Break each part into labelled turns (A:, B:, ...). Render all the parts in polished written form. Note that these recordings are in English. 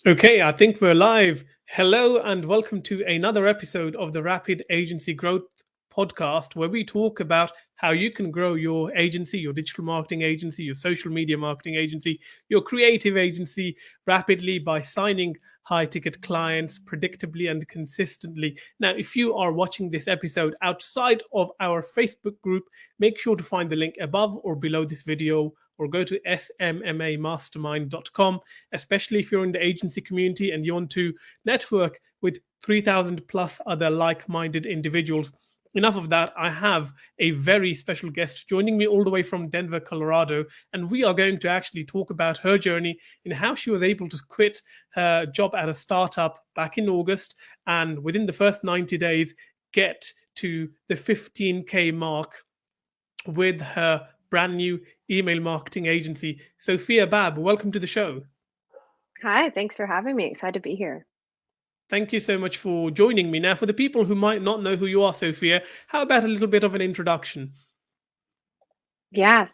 A: Okay, I think we're live. Hello, and welcome to another episode of the Rapid Agency Growth Podcast, where we talk about how you can grow your agency, your digital marketing agency, your social media marketing agency, your creative agency rapidly by signing high ticket clients predictably and consistently. Now, if you are watching this episode outside of our Facebook group, make sure to find the link above or below this video or go to smmamastermind.com, especially if you're in the agency community and you want to network with 3,000 plus other like minded individuals. Enough of that. I have a very special guest joining me all the way from Denver, Colorado, and we are going to actually talk about her journey in how she was able to quit her job at a startup back in August and within the first 90 days get to the 15K mark with her brand new email marketing agency. Sophia Bab, welcome to the show.
B: Hi, thanks for having me. Excited to be here.
A: Thank you so much for joining me. Now, for the people who might not know who you are, Sophia, how about a little bit of an introduction?
B: I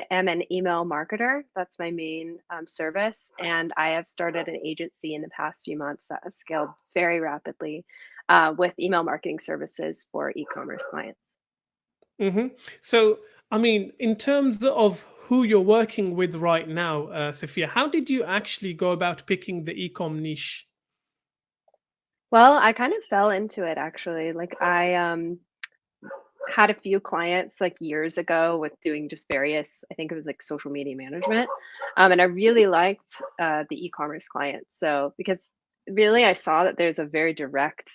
B: am an email marketer. That's my main service. And I have started an agency in the past few months that has scaled very rapidly with email marketing services for e commerce clients.
A: hmm So, I mean, in terms of who you're working with right now, Sophia, how did you actually go about picking the e-com niche?
B: Well, I kind of fell into it actually. I had a few clients like years ago with doing just various, I think it was like social media management. And I really liked the e-commerce clients. So because really I saw that there's a very direct,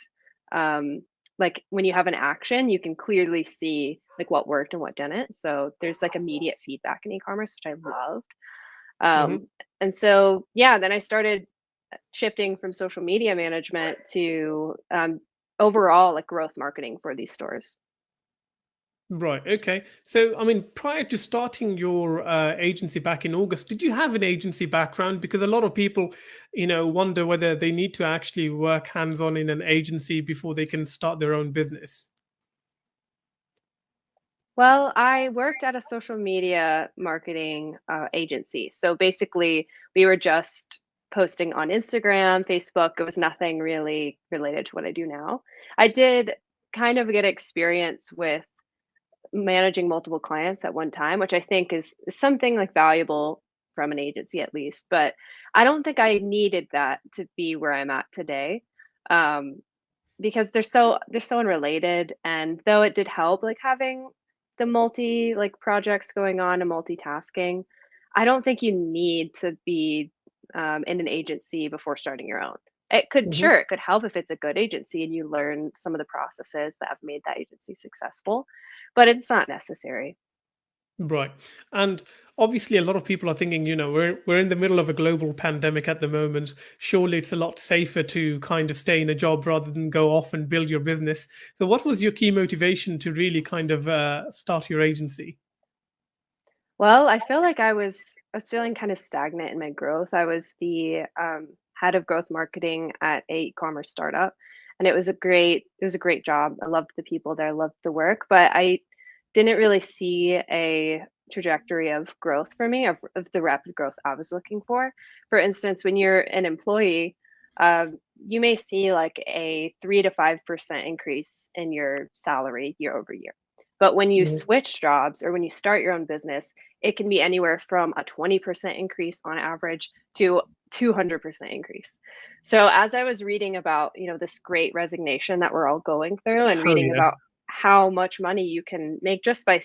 B: um, like when you have an action, you can clearly see like what worked and what didn't. So there's like immediate feedback in e-commerce, which I loved.
A: hmm
B: And so then I started shifting from social media management to overall like growth marketing for these stores.
A: Right. Okay. So, I mean, prior to starting your agency back in August, did you have an agency background? Because a lot of people, wonder whether they need to actually work hands-on in an agency before they can start their own business.
B: Well, I worked at a social media marketing agency. So basically, we were just posting on Instagram, Facebook. It was nothing really related to what I do now. I did kind of get experience with managing multiple clients at one time, which I think is something like valuable from an agency at least. But I don't think I needed that to be where I'm at today. Um, because they're so unrelated, and though it did help like having the multi like projects going on and multitasking, I don't think you need to be in an agency before starting your own. It could,
A: hmm
B: sure, it could help if it's a good agency and you learn some of the processes that have made that agency successful, but it's not necessary.
A: Right. And obviously, a lot of people are thinking, we're in the middle of a global pandemic at the moment. Surely it's a lot safer to kind of stay in a job rather than go off and build your business. So, what was your key motivation to really kind of start your agency?
B: Well, I feel like I was feeling kind of stagnant in my growth. I was the head of growth marketing at a e-commerce startup, and it was a great job. I loved the people there, I loved the work, but I didn't really see a trajectory of growth for me, of the rapid growth I was looking for. For instance, when you're an employee, you may see like a 3 to 5% increase in your salary year over year. But when you
A: Mhm.
B: switch jobs or when you start your own business, it can be anywhere from a 20% increase on average to 200% increase. So as I was reading about, this great resignation that we're all going through and
A: Oh,
B: reading
A: yeah.
B: about how much money you can make just by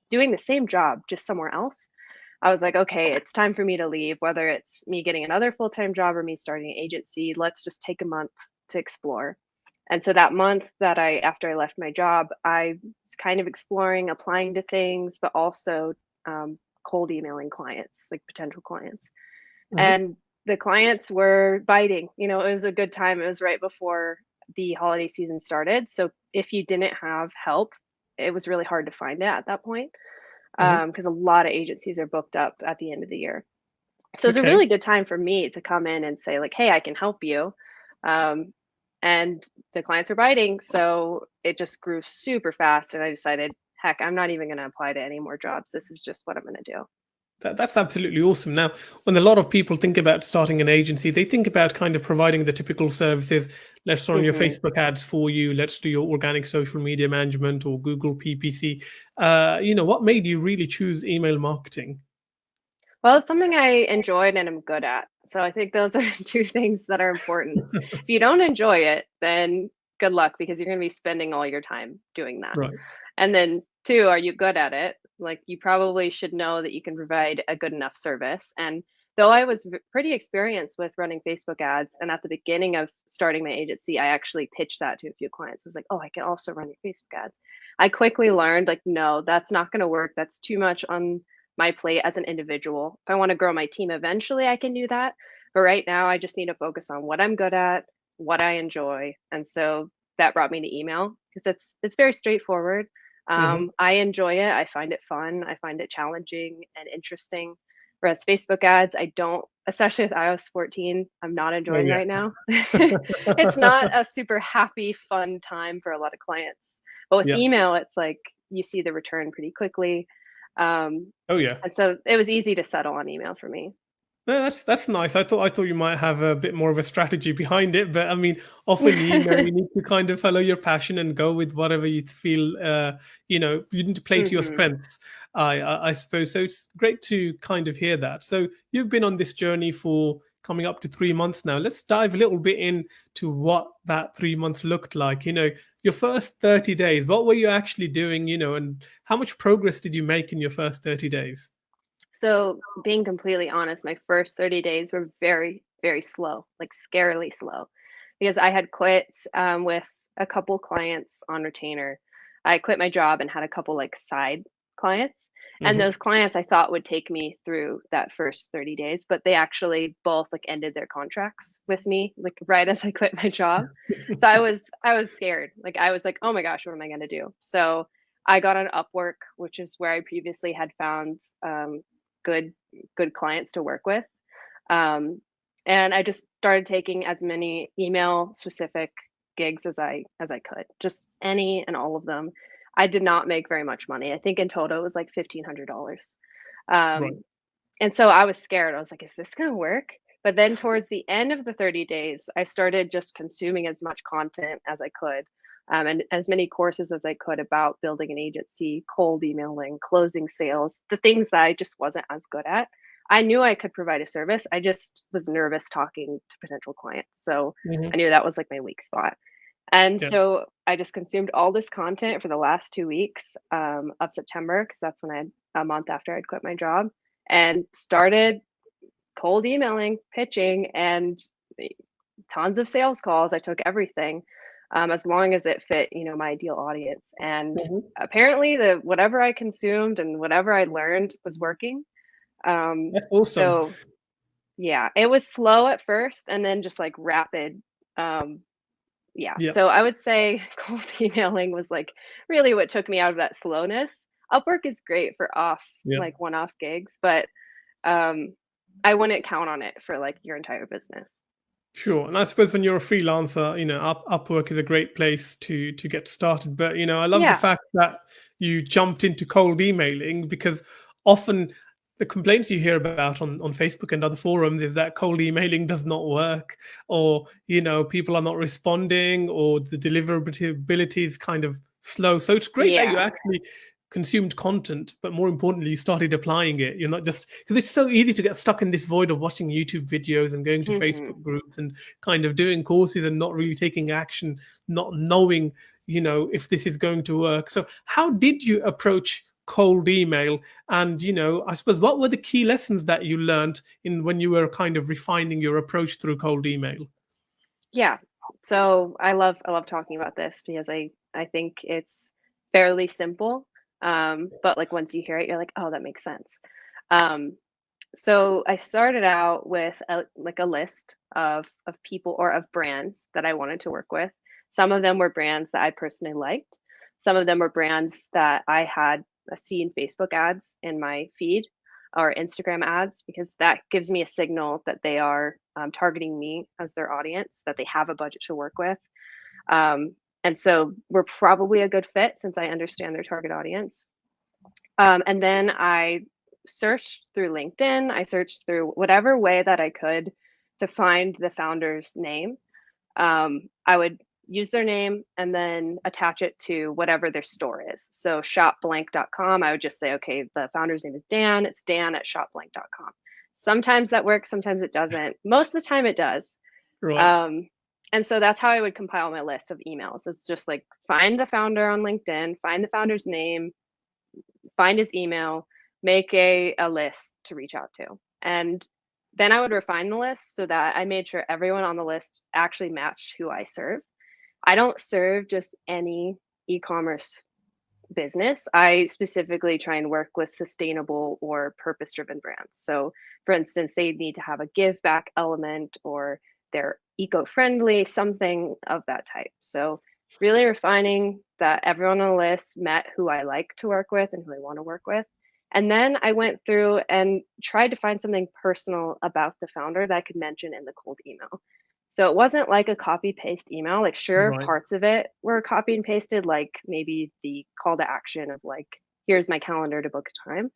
B: doing the same job just somewhere else, I was like, okay, it's time for me to leave, whether it's me getting another full-time job or me starting an agency. Let's just take a month to explore. And so that month that after I left my job, I was kind of exploring applying to things, but also cold emailing clients, like potential clients.
A: Mhm.
B: And the clients were biting. It was a good time. It was right before the holiday season started. So if you didn't have help, it was really hard to find it at that point,
A: Mhm.
B: because a lot of agencies are booked up at the end of the year. So it's a
A: Okay.
B: really good time for me to come in and say like, hey, I can help you. Um, and the clients were biting, so it just grew super fast. And I decided, heck, I'm not even going to apply to any more jobs. This is just what I'm going to do.
A: That's absolutely awesome. Now, when a lot of people think about starting an agency, they think about kind of providing the typical services. Let's run your
B: Hmm.
A: Facebook ads for you. Let's do your organic social media management or Google PPC. What made you really choose email marketing?
B: Well, it's something I enjoyed and am good at. So I think those are two things that are important. If you don't enjoy it, then good luck because you're going to be spending all your time doing that.
A: Right.
B: And then two, are you good at it? Like you probably should know that you can provide a good enough service. And though I was pretty experienced with running Facebook ads, and at the beginning of starting my agency, I actually pitched that to a few clients. I was like, "Oh, I can also run your Facebook ads." I quickly learned like, no, that's not going to work. That's too much on my plate as an individual. If I want to grow my team eventually, I can do that. But right now, I just need to focus on what I'm good at, what I enjoy. And so that brought me to email because it's very straightforward.
A: Hmm.
B: I enjoy it. I find it fun. I find it challenging and interesting. Whereas Facebook ads, I don't, especially with iOS 14, I'm not
A: Oh
B: enjoying
A: yeah.
B: right now. It's not a super happy, fun time for a lot of clients. But with
A: Yeah.
B: email, it's like you see the return pretty quickly. Um,
A: Oh yeah.
B: and so it was easy to settle on email for me.
A: No, that's nice. I thought you might have a bit more of a strategy behind it, but I mean, often you need to kind of follow your passion and go with whatever you feel. You need to play to your
B: Hmm.
A: strengths. I suppose so. It's great to kind of hear that. So you've been on this journey for coming up to 3 months now. Let's dive a little bit into what that 3 months looked like. Your first 30 days. What were you actually doing? And how much progress did you make in your first 30 days?
B: So, being completely honest, my first 30 days were very, very slow, like scarily slow, because I had quit with a couple clients on retainer. I quit my job and had a couple like side clients. And
A: Hmm.
B: those clients I thought would take me through that first 30 days, but they actually both like ended their contracts with me like right as I quit my job. So I was scared. Like I was like, "Oh my gosh, what am I going to do?" So I got on Upwork, which is where I previously had found good good clients to work with. Um, and I just started taking as many email specific gigs as I could, just any and all of them. I did not make very much money. I think in total it was like $1,500.
A: Right.
B: Um, and so I was scared. I was like, is this going to work? But then towards the end of the 30 days, I started just consuming as much content as I could, and as many courses as I could about building an agency, cold emailing, closing sales, the things that I just wasn't as good at. I knew I could provide a service. I just was nervous talking to potential clients. So I
A: Hmm.
B: knew that was like my weak spot. And
A: Yeah.
B: so I just consumed all this content for the last 2 weeks of September, because that's when I had a month after I'd quit my job, and started cold emailing, pitching, and tons of sales calls. I took everything, as long as it fit, my ideal audience. And
A: Mhm.
B: apparently, the whatever I consumed and whatever I learned was working. Um,
A: That's awesome.
B: so yeah, it was slow at first, and then just like rapid. Um, yeah,
A: Yeah.
B: so I would say cold emailing was like really what took me out of that slowness. Upwork is great for
A: Yeah.
B: like one-off gigs, but um, I wouldn't count on it for like your entire business.
A: Sure. And I suppose when you're a freelancer, Upwork is a great place to get started. But I love the
B: Yeah.
A: fact that you jumped into cold emailing, because often the complaints you hear about on Facebook and other forums is that cold emailing does not work, or people are not responding, or the deliverability is kind of slow. So it's great that you
B: Yeah.
A: actually consumed content, but more importantly, you started applying it. You're not just, because it's so easy to get stuck in this void of watching YouTube videos and going to
B: Mhm.
A: Facebook groups and kind of doing courses and not really taking action, not knowing, if this is going to work. So how did you approach cold email? And, I suppose what were the key lessons that you learned in when you were kind of refining your approach through cold email?
B: Yeah. So I love talking about this because I think it's fairly simple. But like once you hear it, you're like, oh, that makes sense. Um, so I started out with a list of people or of brands that I wanted to work with. Some of them were brands that I personally liked. Some of them were brands that I had seen Facebook ads in my feed or Instagram ads, because that gives me a signal that they are targeting me as their audience, that they have a budget to work with. Um, and so we're probably a good fit since I understand their target audience. And then I searched through LinkedIn. I searched through whatever way that I could to find the founder's name. I would use their name and then attach it to whatever their store is. So shopblank.com, I would just say, okay, the founder's name is Dan. It's Dan at shopblank.com. Sometimes that works, sometimes it doesn't. Most of the time it does.
A: Right.
B: And so that's how I would compile my list of emails. It's just like find the founder on LinkedIn, find the founder's name, find his email, make a list to reach out to. And then I would refine the list so that I made sure everyone on the list actually matched who I serve. I don't serve just any e-commerce business. I specifically try and work with sustainable or purpose-driven brands. So, for instance, they need to have a give back element or they're eco-friendly, something of that type. So, really refining that everyone on the list met who I like to work with and who I want to work with. And then I went through and tried to find something personal about the founder that I could mention in the cold email. So it wasn't like a copy paste email. Like, sure,
A: Right.
B: parts of it were copy and pasted, like maybe the call to action of like, here's my calendar to book a time.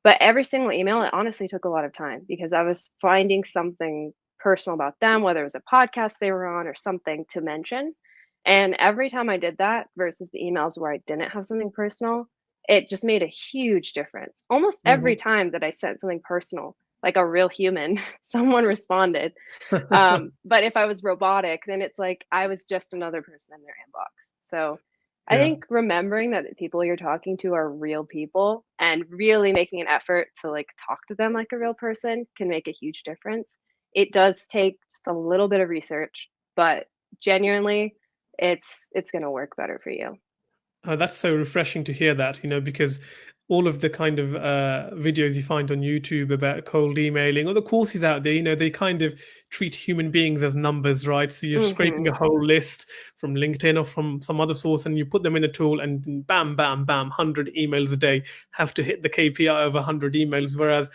B: But every single email, it honestly took a lot of time because I was finding something personal about them, whether it was a podcast they were on or something to mention. And every time I did that versus the emails where I didn't have something personal, it just made a huge difference. Almost every
A: Mhm.
B: time that I sent something personal, like a real human, someone responded. But if I was robotic, then it's like I was just another person in their inbox. So I
A: Yeah.
B: think remembering that the people you're talking to are real people and really making an effort to like talk to them like a real person can make a huge difference. It does take just a little bit of research, but genuinely it's going to work better for you.
A: That's so refreshing to hear that, because all of the kind of videos you find on YouTube about cold emailing or the courses out there, they kind of treat human beings as numbers, right? So you're scraping
B: Mhm.
A: a whole list from LinkedIn or from some other source and you put them in a tool and bam, bam, bam, 100 emails a day have to hit the KPI of 100 emails. Whereas,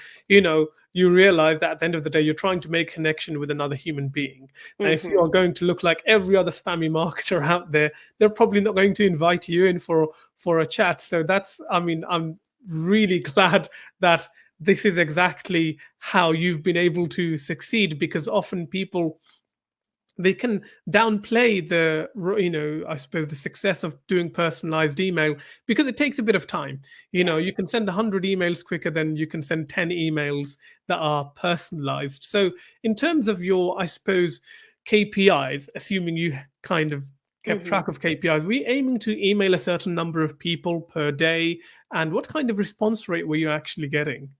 A: you realize that at the end of the day, you're trying to make connection with another human being. Now, if you
B: Mhm.
A: are going to look like every other spammy marketer out there, they're probably not going to invite you in for a chat. So that's, I mean, I'm really glad that this is exactly how you've been able to succeed, because often people, they can downplay the, I suppose, the success of doing personalized email because it takes a bit of time.
B: Yeah.
A: You can send 100 emails quicker than you can send 10 emails that are personalized. So in terms of your, I suppose, KPIs, assuming you kind of kept
B: Mhm.
A: track of KPIs, were you aiming to email a certain number of people per day, and what kind of response rate were you actually getting?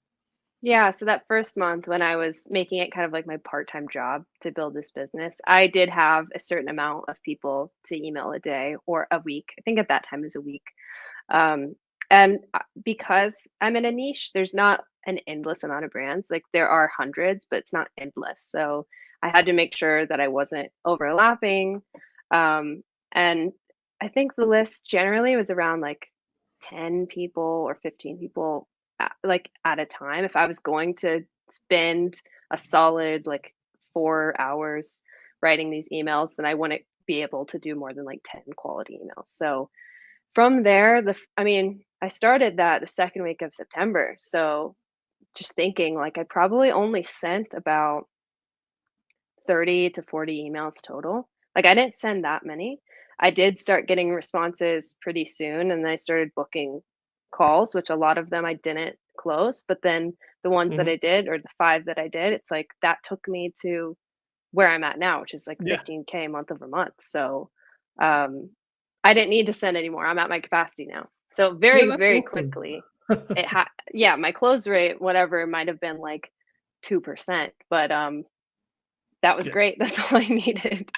B: Yeah, so that first month when I was making it kind of like my part-time job to build this business, I did have a certain amount of people to email a day or a week. I think at that time it was a week. Um, and because I'm in a niche, there's not an endless amount of brands. Like there are hundreds, but it's not endless. So I had to make sure that I wasn't overlapping. Um, and I think the list generally was around like 10 people or 15 people like at a time. If I was going to spend a solid like 4 hours writing these emails, then I wouldn't be able to do more than like 10 quality emails. So from there, I mean, I started that the second week of September. So just thinking like I probably only sent about 30 to 40 emails total. Like I didn't send that many. I did start getting responses pretty soon and then I started booking calls, which a lot of them I didn't close, but then the ones that
A: Mhm.
B: I did or the 5 that I did, it's like that took me to where I'm at now, which is like
A: Yeah.
B: 15K month over month. So um I didn't need to send anymore. I'm at my capacity now. So
A: Yeah,
B: very,
A: that's
B: very
A: awesome.
B: quickly yeah, my close rate, whatever, might have been like 2%, but that was
A: Yeah.
B: great. That's all I needed.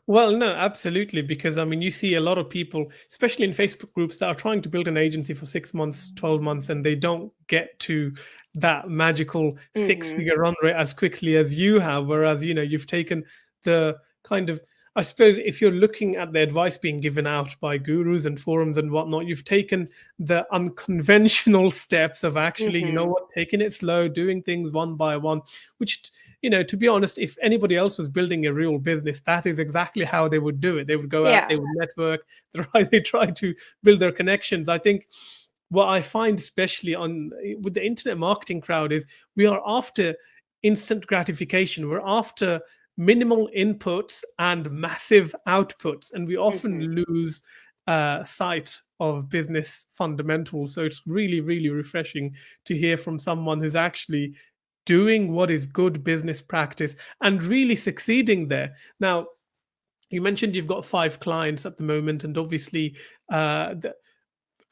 A: Well, no, absolutely. Because I mean, you see a lot of people, especially in Facebook groups, that are trying to build an agency for 6 months, 12 months, and they don't get to that magical six
B: Mhm.
A: figure run rate as quickly as you have. Whereas, you've taken the kind of, I suppose, if you're looking at the advice being given out by gurus and forums and whatnot, you've taken the unconventional steps of actually,
B: Mhm.
A: taking it slow, doing things one by one, which, to be honest, if anybody else was building a real business, that is exactly how they would do it. They would go out, they
B: Yeah.
A: would network, they try to build their connections. I think what I find, especially on with the internet marketing crowd, is we are after instant gratification. We're after minimal inputs and massive outputs, and we often
B: Hmm.
A: lose sight of business fundamentals. So it's really, really refreshing to hear from someone who's actually doing what is good business practice and really succeeding there. Now, you mentioned you've got 5 clients at the moment, and obviously, uh,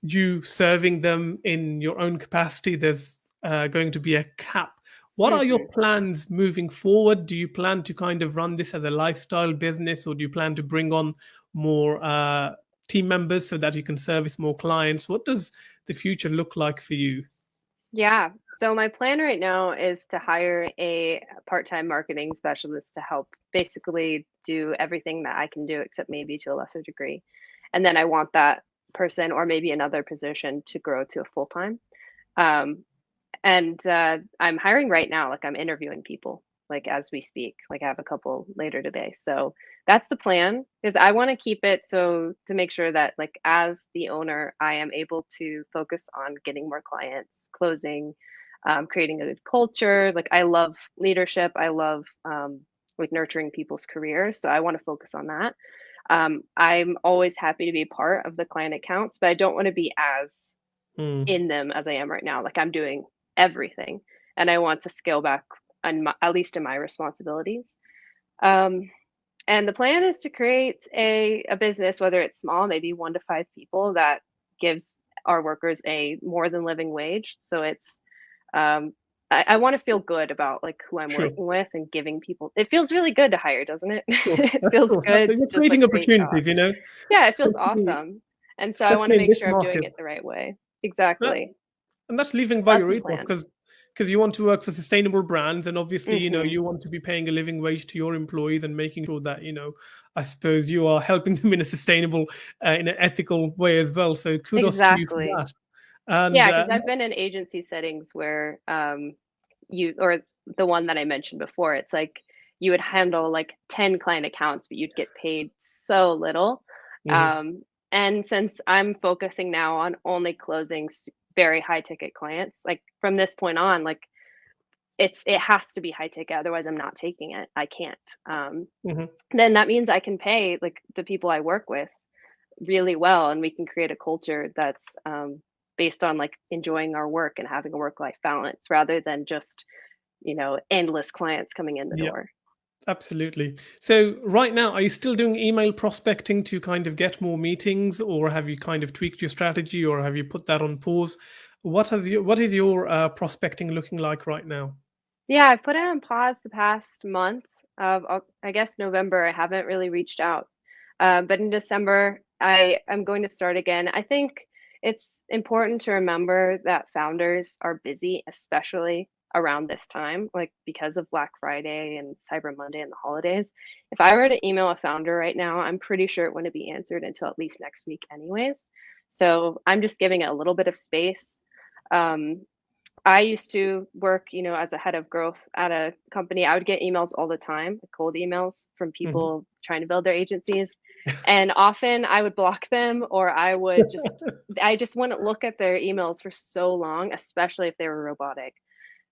A: you serving them in your own capacity, there's going to be a cap. What are your
B: Hmm.
A: plans moving forward? Do you plan to kind of run this as a lifestyle business, or do you plan to bring on more team members so that you can service more clients? What does the future look like for you?
B: Yeah. So my plan right now is to hire a part-time marketing specialist to help basically do everything that I can do, except maybe to a lesser degree. And then I want that person or maybe another position to grow to a full-time. Um, And I'm hiring right now, like I'm interviewing people like as we speak. Like I have a couple later today. So that's the plan because I want to keep it so to make sure that like as the owner, I am able to focus on getting more clients, closing, creating a good culture. Like I love leadership. I love like nurturing people's careers. So I want to focus on that. I'm always happy to be part of the client accounts, but I don't want to be as
A: Hmm,
B: in them as I am right now. Like I'm doing everything, and I want to scale back on at least in my responsibilities. Um, and the plan is to create a business, whether it's small, maybe 1 to 5 people, that gives our workers a more than living wage. So it's um, I want to feel good about like who I'm
A: sure.
B: working with and giving people. It feels really good to hire, doesn't it?
A: Of course,
B: It
A: of
B: feels
A: course.
B: good to
A: You're
B: just like
A: creating
B: create
A: opportunities,
B: jobs.
A: you know,
B: Yeah, it feels
A: especially,
B: awesome. And so I want to
A: especially in
B: make
A: this
B: sure I'm doing
A: market.
B: it the right way.
A: That,
B: Exactly.
A: and that's living
B: So
A: by
B: that's
A: your
B: the
A: ethos,
B: plan.
A: because you want to work for sustainable brands, and obviously,
B: Mhm.
A: you want to be paying a living wage to your employees and making sure that, I suppose you are helping them in a sustainable, in an ethical way as well. So kudos to you for
B: Exactly.
A: that. And
B: Yeah, because 'cause I've been in agency settings where, you or the one that I mentioned before, it's like you would handle like 10 client accounts, but you'd get paid so little.
A: mhm,
B: Um, and since I'm focusing now on only closing very high ticket clients, like from this point on, like it has to be high ticket, otherwise I'm not taking it. I can't.
A: mhm.
B: Then that means I can pay like the people I work with really well, and we can create a culture that's based on like enjoying our work and having a work life balance rather than just endless clients coming in the
A: Yeah,
B: door.
A: absolutely. So right now, are you still doing email prospecting to kind of get more meetings, or have you kind of tweaked your strategy, or have you put that on pause? What is your prospecting looking like right now?
B: Yeah, I've put it on pause the past month of I guess November. I haven't really reached out, but in December I'm going to start again. I think it's important to remember that founders are busy, especially around this time, like because of Black Friday and Cyber Monday and the holidays. If I were to email a founder right now, I'm pretty sure it wouldn't be answered until at least next week, anyways. So I'm just giving it a little bit of space. Um, I used to work, as a head of growth at a company. I would get emails all the time, like cold emails from
A: Mhm.
B: people trying to build their agencies. And often I would block them or I just wouldn't look at their emails for so long, especially if they were robotic.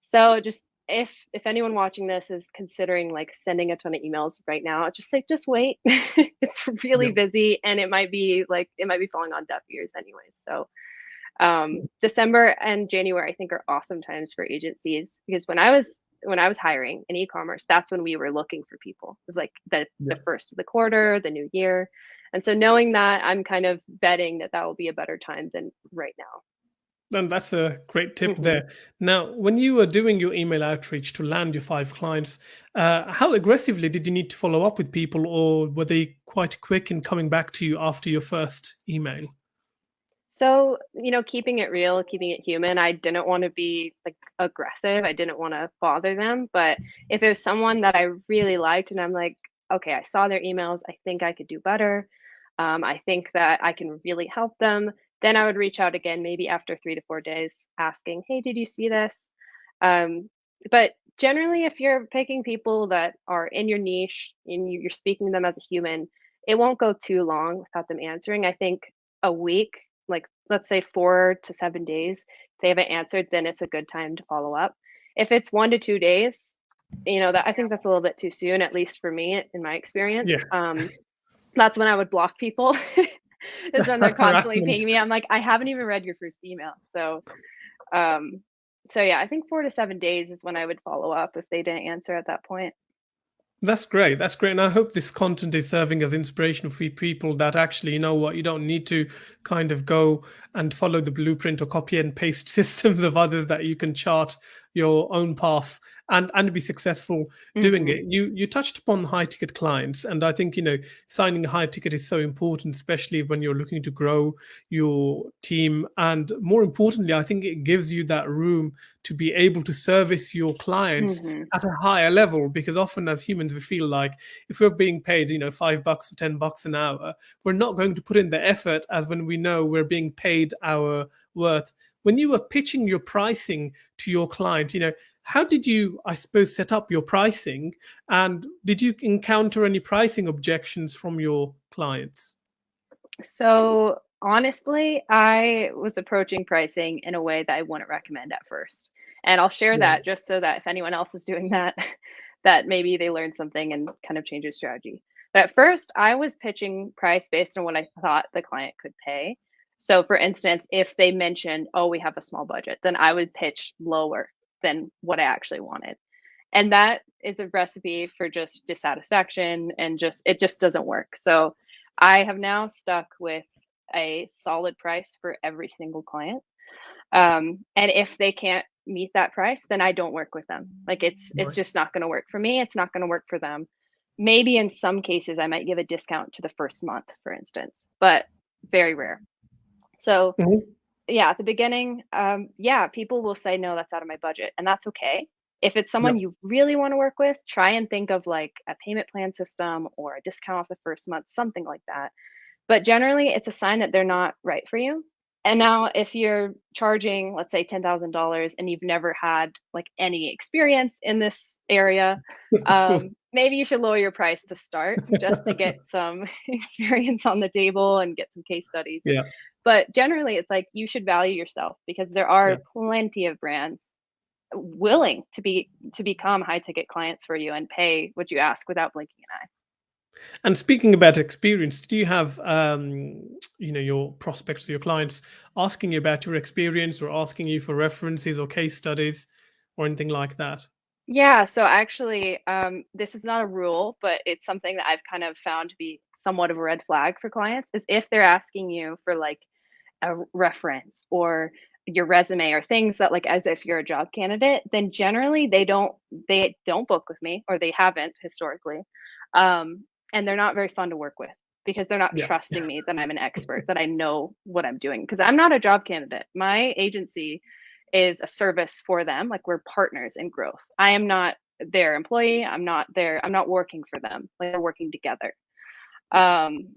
B: So just if anyone watching this is considering like sending a ton of emails right now, just say just wait. It's really
A: Yeah.
B: busy and it might be falling on deaf ears anyways. So December and January, I think, are awesome times for agencies because when I was hiring in e-commerce, that's when we were looking for people. It was like the
A: Yeah.
B: first of the quarter, the new year. And so knowing that, I'm kind of betting that that will be a better time than right now.
A: And that's a great tip
B: Hmm.
A: there. Now, when you were doing your email outreach to land your 5 clients, how aggressively did you need to follow up with people, or were they quite quick in coming back to you after your first email?
B: So, keeping it real, keeping it human, I didn't want to be like aggressive. I didn't want to bother them. But if it was someone that I really liked and I'm like, okay, I saw their emails, I think I could do better. I think that I can really help them. Then I would reach out again, maybe after 3 to 4 days, asking, hey, did you see this? Um, but generally, if you're picking people that are in your niche and you're speaking to them as a human, it won't go too long without them answering. I think a week, like let's say 4 to 7 days, if they haven't answered, then it's a good time to follow up. If it's 1 to 2 days, that I think that's a little bit too soon, at least for me in my
A: Yeah,
B: experience. That's when I would block people. Is when they're
A: that's
B: constantly
A: harassment.
B: pinging me. I'm like, I haven't even read your first email. Um, so yeah, I think 4 to 7 days is when I would follow up if they didn't answer at that point.
A: That's great. That's great. And I hope this content is serving as inspiration for people that actually, you know what, you don't need to kind of go and follow the blueprint or copy and paste systems of others, that you can chart your own path and be successful doing
B: Hmm.
A: it. You touched upon high ticket clients, and I think, signing a high ticket is so important, especially when you're looking to grow your team. And more importantly, I think it gives you that room to be able to service your clients
B: Hmm.
A: at a higher level, because often as humans we feel like if we're being paid $5 or $10 an hour, we're not going to put in the effort as when we know we're being paid our worth. When you were pitching your pricing to your client, how did you, I suppose, set up your pricing, and did you encounter any pricing objections from your clients?
B: So honestly, I was approaching pricing in a way that I wouldn't recommend at first. And I'll share
A: Right.
B: that just so that if anyone else is doing that, that maybe they learn something and kind of change their strategy. But at first, I was pitching price based on what I thought the client could pay. So for instance, if they mentioned, oh, we have a small budget, then I would pitch lower than what I actually wanted. And that is a recipe for just dissatisfaction, and just it just doesn't work. So I have now stuck with a solid price for every single client. And if they can't meet that price, then I don't work with them. Like it's
A: Right.
B: just not going to work for me. It's not going to work for them. Maybe in some cases I might give a discount to the first month, for instance, but very rare. So
A: Mhm.
B: yeah, at the beginning, yeah, people will say, no, that's out of my budget, and that's okay. If it's
A: Yep.
B: someone you really want to work with, try and think of like a payment plan system or a discount off the first month, something like that. But generally, it's a sign that they're not right for you. And now, if you're charging, let's say, $10,000 and you've never had like any experience in this area,
A: Of course.
B: maybe you should lower your price to start just to get some experience on the table and get some case studies.
A: Yeah.
B: But generally, it's like you should value yourself, because there
A: Yeah.
B: are plenty of brands willing to become high ticket clients for you and pay what you ask without blinking an eye.
A: And speaking about experience, do you have your prospects or your clients asking you about your experience, or asking you for references or case studies or anything like that?
B: Yeah, so actually, this is not a rule, but it's something that I've kind of found to be somewhat of a red flag for clients, is if they're asking you for like a reference or your resume or things that like as if you're a job candidate, then generally they don't book with me, or they haven't historically. And they're not very fun to work with, because they're not
A: Yeah.
B: trusting me that I'm an expert, that I know what I'm doing, because I'm not a job candidate. My agency is a service for them. Like, we're partners in growth. I am not their employee. I'm not working for them. Like, we're working together.
A: Yes.
B: Um,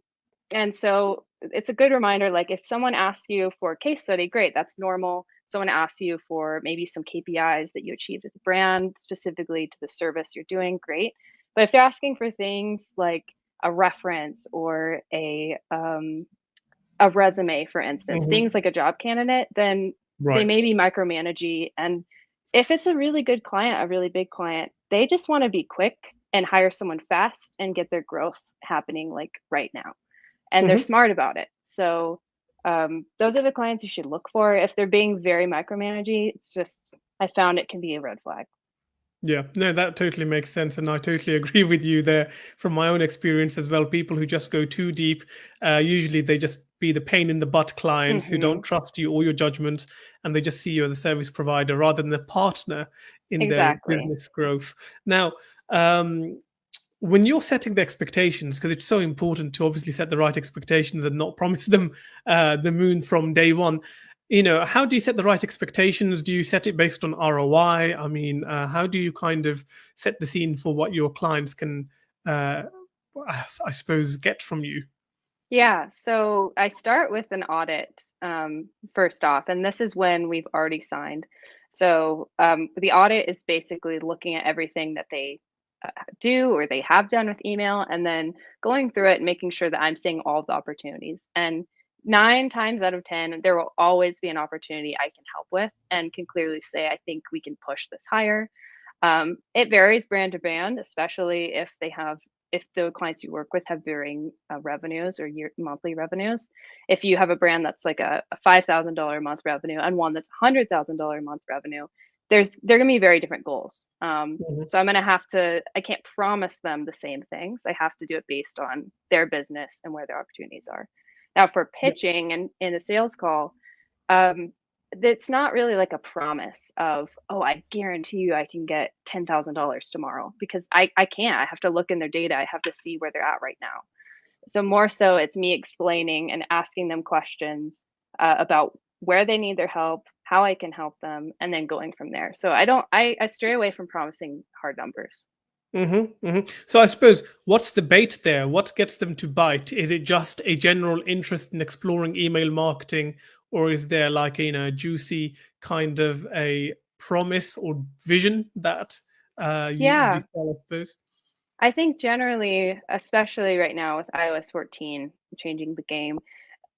B: and so it's a good reminder, like if someone asks you for a case study, great, that's normal. Someone asks you for maybe some KPIs that you achieved with the brand, specifically to the service you're doing, great. But if they're asking for things like a reference or a resume, for instance, things
A: Mhm.
B: like a job candidate, then they
A: Right.
B: may be micromanaging. And if it's a really good client, a really big client, they just want to be quick and hire someone fast and get their growth happening like right now, and they're
A: Mhm.
B: smart about it. So those are the clients you should look for. If they're being very micromanaging, it's just, I found it can be a red flag.
A: Yeah, no, that totally makes sense, and I totally agree with you there from my own experience as well. People who just go too deep, usually they just be the pain in the butt clients who don't
B: Hmm.
A: trust you or your judgment, and they just see you as a service provider rather than a partner in their
B: Exactly.
A: business growth. Now, um, when you're setting the expectations, because it's so important to obviously set the right expectations and not promise them the moon from day one. How do you set the right expectations? Do you set it based on ROI? I mean, how do you kind of set the scene for what your clients can, uh, I suppose, get from you?
B: Yeah, so I start with an audit first off, and this is when we've already signed. So the audit is basically looking at everything that they do or they have done with email, and then going through it and making sure that I'm seeing all the opportunities. And 9 times out of 10, there will always be an opportunity I can help with and can clearly say, I think we can push this higher. It varies brand to brand, especially if the clients you work with have varying revenues or monthly revenues. If you have a brand that's like a $5,000 a month revenue and one that's $100,000 a month revenue, they're going to be very different goals. So I'm going to I can't promise them the same things. I have to do it based on their business and where their opportunities are. Now, for
A: Yeah.
B: pitching and in a sales call, um, it's not really like a promise of, oh, I guarantee you I can get $10,000 tomorrow, because I can't. I have to look in their data. I have to see where they're at right now. So more so it's me explaining and asking them questions about where they need their help, how I can help them, and then going from there. So I stray away from promising hard numbers.
A: So I suppose, what's the bait there? What gets them to bite? Is it just a general interest in exploring email marketing, or is there like a juicy kind of a promise or vision that you
B: Yeah,
A: sell, I suppose?
B: I think generally, especially right now with iOS 14 changing the game,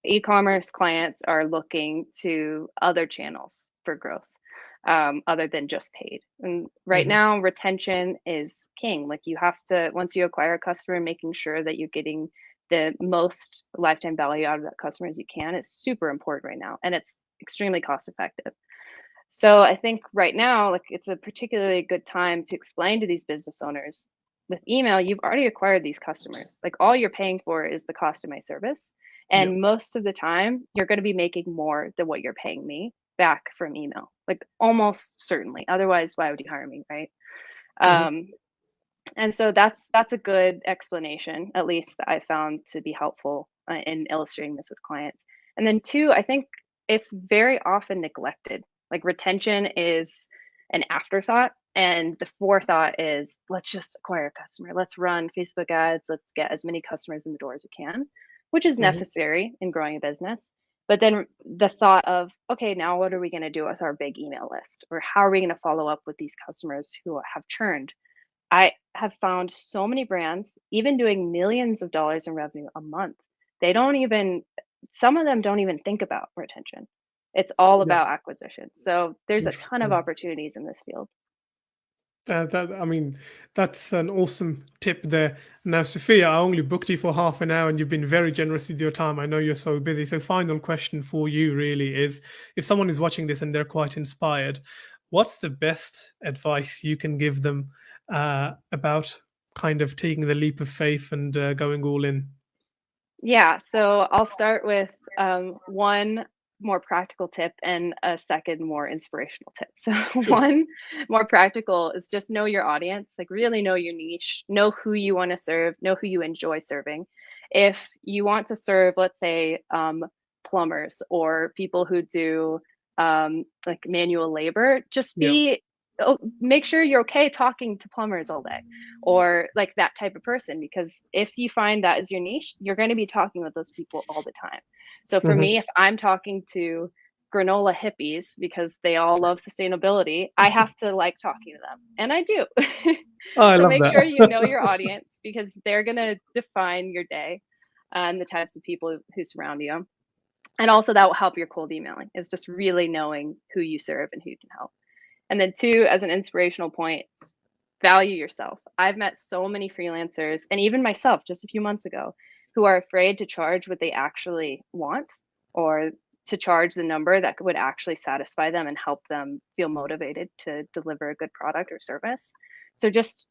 B: e-commerce clients are looking to other channels for growth, other than just paid. And right
A: Hmm.
B: now, retention is king. Like, you have to, once you acquire a customer, making sure that you're getting the most lifetime value out of that customer as you can is super important right now, and it's extremely cost effective. So I think right now, like, it's a particularly good time to explain to these business owners, with email, you've already acquired these customers. Like, all you're paying for is the cost of my service.
A: Yeah.
B: And most of the time, you're going to be making more than what you're paying me back from email. Like, almost certainly. Otherwise, why would you hire me, right?
A: Hmm.
B: Um, and so that's a good explanation, at least that I found to be helpful in illustrating this with clients. And then two, I think it's very often neglected. Like, retention is an afterthought, and the forethought is, let's just acquire a customer. Let's run Facebook ads. Let's get as many customers in the door as we can, which is
A: Hmm.
B: necessary in growing a business. But then the thought of, okay, now what are we going to do with our big email list? Or how are we going to follow up with these customers who have churned? I have found so many brands, even doing millions of dollars in revenue a month, they don't even, some of them don't even think about retention. It's all
A: Yeah.
B: about acquisition. So there's a ton of
A: Interesting.
B: opportunities in this field.
A: I mean, that's an awesome tip there. Now, Sophia, I only booked you for half an hour, and you've been very generous with your time. I know you're so busy. So, final question for you really is: if someone is watching this and they're quite inspired, what's the best advice you can give them about kind of taking the leap of faith and going all in?
B: Yeah, so I'll start with one more practical tip and a second more inspirational tip. So
A: Sure.
B: one more practical is just know your audience, like really know your niche, know who you want to serve, know who you enjoy serving. If you want to serve, let's say, plumbers or people who do like manual labor, just
A: Yeah.
B: make sure you're okay talking to plumbers all day, or like that type of person, because if you find that is your niche, you're going to be talking with those people all the time. So for
A: Hmm.
B: me, if I'm talking to granola hippies because they all love sustainability, I have to like talking to them, and I do.
A: Oh, I
B: So
A: love
B: make sure you know
A: that.
B: your audience, because they're going to define your day and the types of people who surround you. And also that will help your cold emailing, is just really knowing who you serve and who you can help. And then two, as an inspirational point, value yourself. I've met so many freelancers, and even myself just a few months ago, who are afraid to charge what they actually want, or to charge the number that would actually satisfy them and help them feel motivated to deliver a good product or service. So just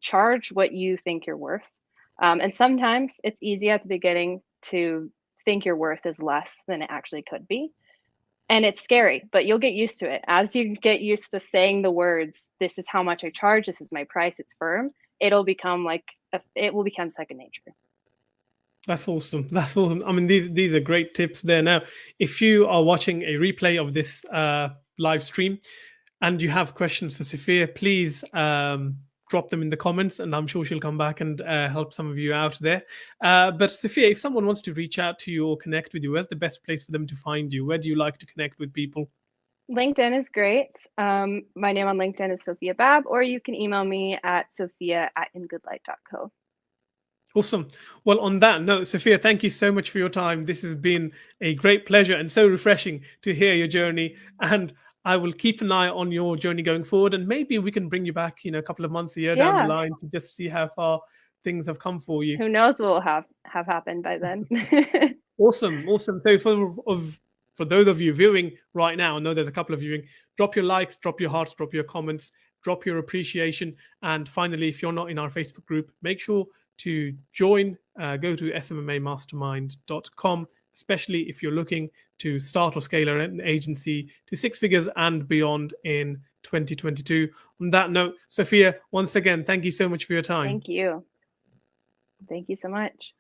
B: charge what you think you're worth. And sometimes it's easy at the beginning to think your worth is less than it actually could be, and it's scary, but you'll get used to it. As you get used to saying the words, this is how much I charge, this is my price, it's firm, it'll become like, it will become second nature.
A: That's awesome. That's awesome. I mean, these are great tips there. Now, if you are watching a replay of this live stream and you have questions for Sophia, please drop them in the comments, and I'm sure she'll come back and help some of you out there. But Sophia, if someone wants to reach out to you or connect with you, where's the best place for them to find you? Where do you like to connect with people?
B: LinkedIn is great. My name on LinkedIn is Sophia Bab, or you can email me at sophia@ingoodlight.co.
A: Awesome. Well, on that note, Sophia, thank you so much for your time. This has been a great pleasure and so refreshing to hear your journey. And I will keep an eye on your journey going forward. And maybe we can bring you back, a couple of months, a year down the
B: Yeah.
A: line to just see how far things have come for you.
B: Who knows what will have happened by then.
A: Awesome, awesome. So for those of you viewing right now, I know there's a couple of viewing. Drop your likes, drop your hearts, drop your comments, drop your appreciation, and finally, if you're not in our Facebook group, make sure to join. Go to smmamastermind.com, especially if you're looking to start or scale an agency to six figures and beyond in 2022. On that note, Sophia, once again, thank you so much for your time.
B: Thank you. Thank you so much.